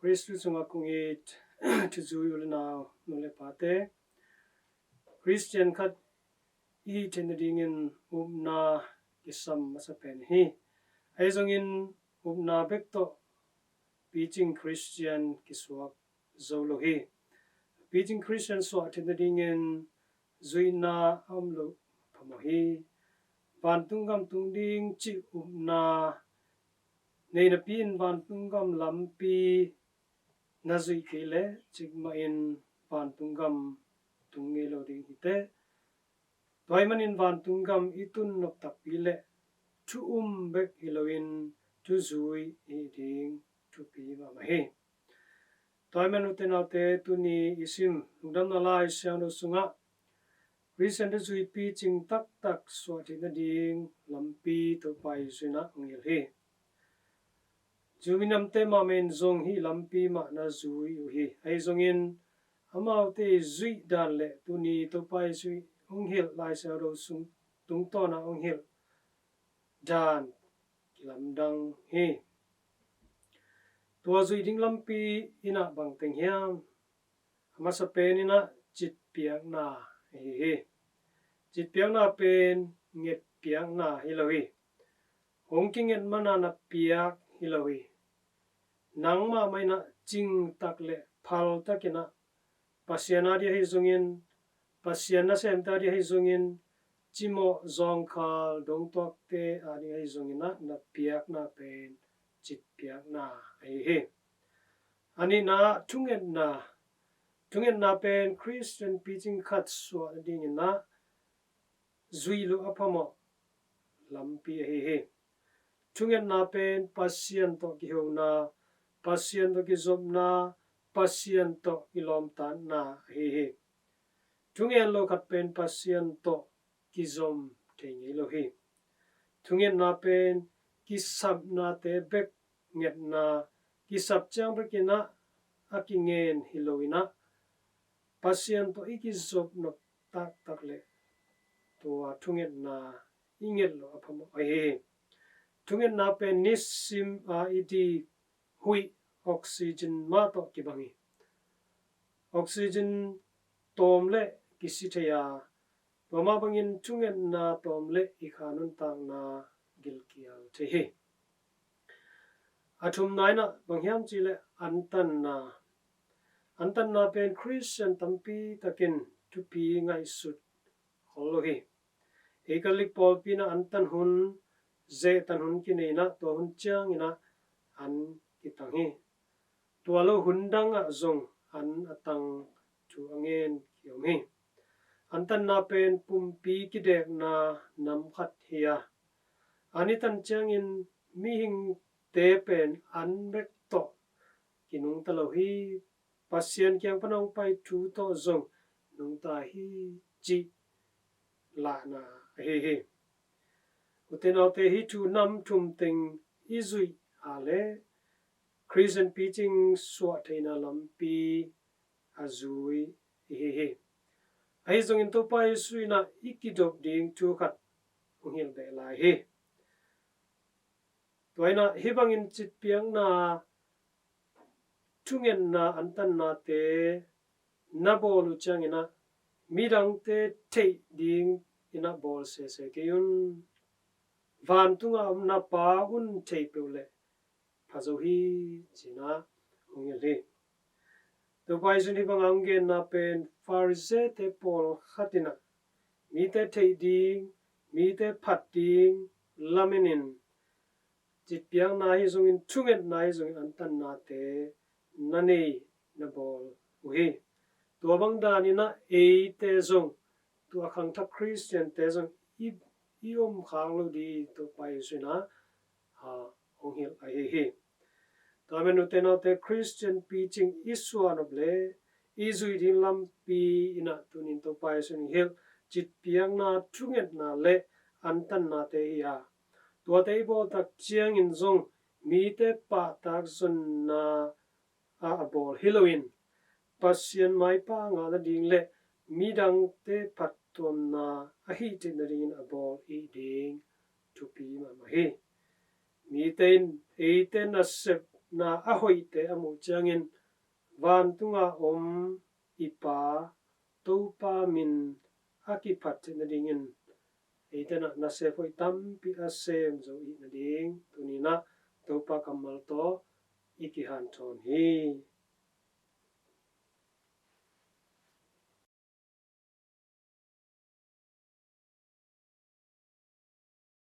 Christus sunga kungit to Zuyul now nule pate Christian kat I tendingin na isam masapen hi aizongin na bekto beaching Christian kiswak zolo hi beaching Christian so tendingin zuina amlo pamohi Vantungam tungding chi na nei na pin vantungam lampi nazui kile chigma in vantungam tungelo ding ite toimanin vantungam itun nok tak pile tu bek hiloin tu zui I ding tu pi ma he toiman utenaute tuni isim lungdam nala isyang do sunga recent zui pi ching tak tak swati na ding lampi to pai suna ngil he Juminam te ma men zong hi lampi ma na zui u hi ai zongin amau te zui dan le tuni to pai zui onghil lai sa ro sung tung to na onghil dan kilamdang hi tua zui ding lampi ina bang teng hiam amasa pen ina chit piak na hi chit piak na pen nget piak na hi lo hi hongking et mana na piak hi lo hi nang ma mai na ching tak le phal takina pasiana dia hi zongin pasiana sem ta dia hi zongin chimo zong khal dong tok te ani hi zongin na piak na pen chit piak na he ani na tungen na pen Christian preaching khat so ding na zui lu apamo lampi he tungen na pen pasian to ki ho na pasien to ki zob na pasien to ilom tan na he tungen lo khat pen pasien to ki zom thei lo he tungen na pen ki sab na te bek nget na ki sab chang bekina akingen hiloina pasien to iki zob no tak tak le to tungen na inget lo apamo he tungen na pen nisim a idi hui oxygen ma to kibangi oxygen tom le kisithaya toma bangin tungen na tom le ikhanun tang na gilkial the athum naina banghyam chile antan na pen Christian tampi takin tupi ngai sut holohi ekalik polpina antan hun ze tan hun kineina to hun chang ina an kitangi tualo hundang a zong an atang chu angen kiomi antan na pen pumpi kidek na nam khat hiya anitan chang in mi hing te pen an bek to kinung talo hi pasien kyang panong pai thu to zong nung ta hi chi la na he utenaute hi thu nam thum ting izui ale Christian preaching swatena lampi azui he ai zong in to pai suina ikidop ding chu khat unghil be lai he toina hibangin chit piang na tungen na antan na te na bolu changina midang te thei ding ina bol se keyun van tunga na pa un thei peule phazo hi china ongel he to pai suni bangang gen na pen farse te pol khatina mi te thei ding mi te phat ding laminin chit piang na hi zongin tungen na hi zongin antan na te nanei na bol uhi to bang dani na e te zong to akhang tha Christian te zong i khang lo di to pai suna ha onghil a he tamen utena te Christian preaching iswan of le izui din lampi ina tunin to pai sun hil chit piang na tungen na le antan na te ya to te bo tak chiang in zong mi te pa tak zon na a bol Halloween pasien mai pa nga na ding le midang te patom na a hi te na rin a bol I ding to pi ma he mi ten e ten na sep na ahoi te amu changin van tunga om ipa topa min akiphat na dingin eitana na se foi tampi asem zo I na ding tunina topa kamal to ikihan thon hi